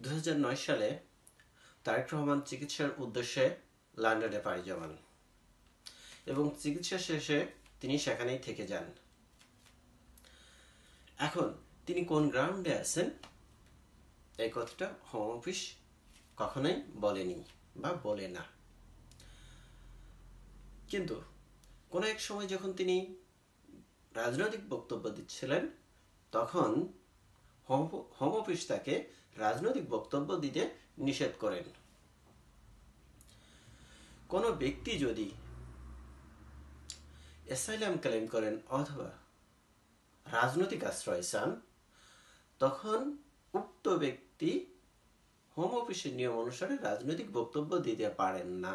2009 সালে তারেক রহমান চিকিৎসার উদ্দেশ্যে লন্ডনে পাড়ি জমান এবং চিকিৎসা শেষে তিনি সেখানেই থেকে যান। এখন তিনি কোন গ্রাউন্ডে আছেন এই কথাটা হোম অফিস কখনোই বলেনি বা বলে না। কিন্তু কোন এক সময় যখন তিনি রাজনৈতিক বক্তব্য দিচ্ছিলেন তখন হোম অফিস তাকে রাজনৈতিক বক্তব্য দিতে নিষেধ করেন। কোন ব্যক্তি যদি অ্যাসাইলাম ক্লেম করেন অথবা রাজনৈতিক আশ্রয় চান তখন উক্ত ব্যক্তি হোম অফিসের নিয়ম অনুসারে রাজনৈতিক বক্তব্য দিতে পারেন না।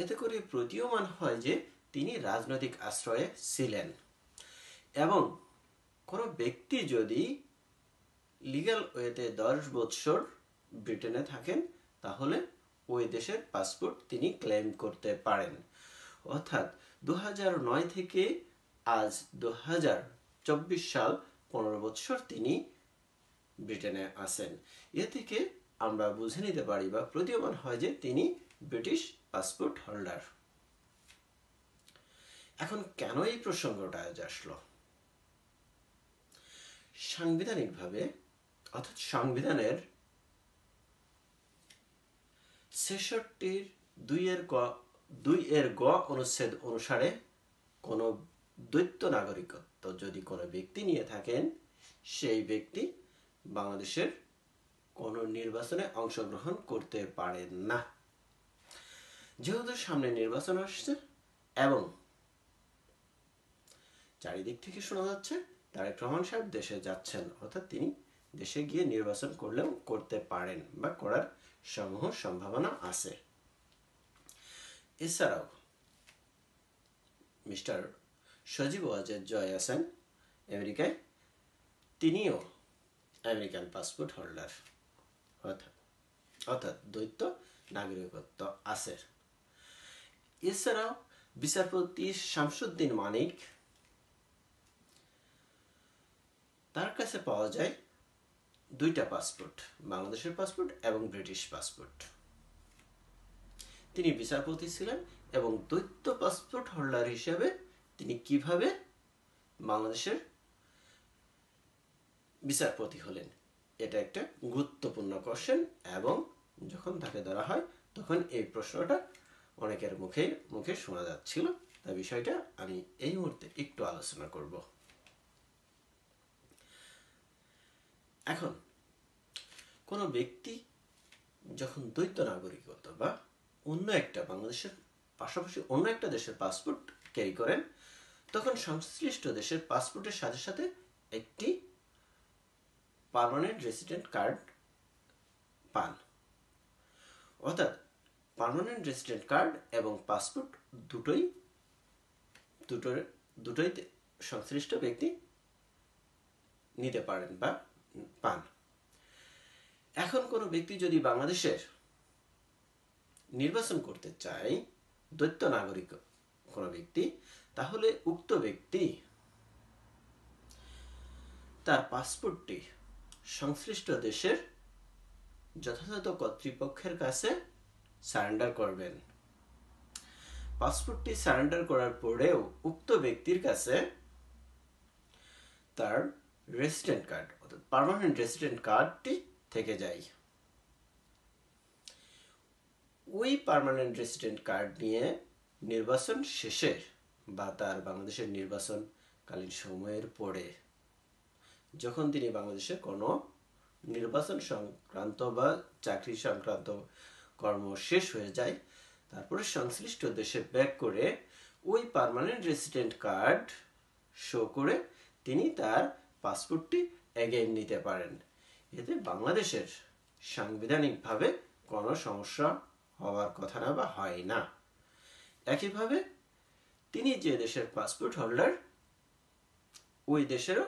এতে করে প্রতীয়মান হয় যে তিনি রাজনৈতিক আশ্রয়ে ছিলেন এবং কোন ব্যক্তি যদি লিগ্যাল ওয়েতে 10 বছর ব্রিটেনে থাকেন তাহলে ওই দেশের পাসপোর্ট তিনি ক্লেম করতে পারেন। অর্থাৎ 2009 থেকে আজ 2024 সাল 15 বছর তিনি ব্রিটেনে আছেন। এ থেকে আমরা বুঝে নিতে পারি বা প্রতীয়মান হয় যে তিনি ব্রিটিশ পাসপোর্ট হোল্ডার। এখন কেন এই প্রসঙ্গটা আজ আসলো? সাংবিধানিকভাবে অর্থাৎ সংবিধানের 66(2) গ অনুচ্ছেদ অনুসারে কোন দ্বৈত নাগরিকত্ব যদি কোনো ব্যক্তি নিয়ে থাকেন সেই ব্যক্তি বাংলাদেশের কোন নির্বাচনে অংশগ্রহণ করতে পারেন না। যেহেতু সামনে নির্বাচন আসছে এবং চারিদিক থেকে শোনা যাচ্ছে তারেক রহমান সাহেব দেশে যাচ্ছেন, অর্থাৎ তিনি দেশে গিয়ে নির্বাচন করলেও করতে পারেন বা করার সমূহ সম্ভাবনা আছে। এছাড়াও মিস্টার সজীব ওয়াজেদ জয় আছেন আমেরিকায়, তিনিও আমেরিকান পাসপোর্ট হোল্ডার অর্থাৎ দ্বৈত নাগরিকত্ব আছে। এছাড়াও বিচারপতি শামসুদ্দিন মানিক, তার কাছে পাওয়া যায় 2টা পাসপোর্ট, বাংলাদেশের পাসপোর্ট এবং ব্রিটিশ পাসপোর্ট। তিনি বিচারপতি ছিলেন এবং দ্বৈত পাসপোর্ট হোল্ডার হিসেবে তিনি কিভাবে বাংলাদেশের বিচারপতি হলেন এটা একটা গুরুত্বপূর্ণ কোশ্চেন এবং যখন তাকে ধরা হয় তখন এই প্রশ্নটা অনেকের মুখে শোনা যাচ্ছিল। তাই বিষয়টা আমি এই মুহূর্তে একটু আলোচনা করব। এখন কোন ব্যক্তি যখন দ্বৈত নাগরিকত্ব বা অন্য একটা বাংলাদেশের পাশাপাশি অন্য একটা দেশের পাসপোর্ট ক্যারি করেন তখন সংশ্লিষ্ট দেশের পাসপোর্টের সাথে সাথে একটি পার্মানেন্ট রেসিডেন্ট কার্ড পান। অর্থাৎ পার্মানেন্ট রেসিডেন্ট কার্ড এবং পাসপোর্ট দুটোই সংশ্লিষ্ট ব্যক্তি নিতে পারেন বা পান। এখন কোন ব্যক্তি যদি বাংলাদেশের নির্বাচন করতে চায় দ্বৈত নাগরিক কোন ব্যক্তি, তাহলে উক্ত ব্যক্তি তার পাসপোর্টটি সংশ্লিষ্ট দেশের যথাযথ কর্তৃপক্ষের কাছে সারেন্ডার করবেন। পাসপোর্টটি সারেন্ডার করার পরেও উক্ত ব্যক্তির কাছে তার রেসিডেন্ট কার্ড অর্থাৎ পার্মানেন্ট রেসিডেন্ট কার্ডটি থেকে যায়। ওই পার্মানেন্ট রেসিডেন্ট কার্ড নিয়ে নির্বাচন শেষে বা তার বাংলাদেশের নির্বাচনকালীন সময়ের পরে যখন তিনি বাংলাদেশে কোনো নির্বাচন সংক্রান্ত বা চাকরি সংক্রান্ত কর্ম শেষ হয়ে যায় তারপরে সংশ্লিষ্ট দেশে ব্যাক করে ওই পার্মানেন্ট রেসিডেন্ট কার্ড শো করে তিনি তার পাসপোর্টটি এগেইন নিতে পারেন। এতে বাংলাদেশের সাংবিধানিকভাবে কোনো সমস্যা হওয়ার কথা না বা হয় না। একইভাবে তিনি যে দেশের পাসপোর্ট হোল্ডার ওই দেশেরও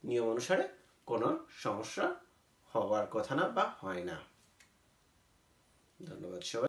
নিয়ম অনুসারে কোনো সমস্যা হওয়ার কথা না বা হয় না। ধন্যবাদ সবাই।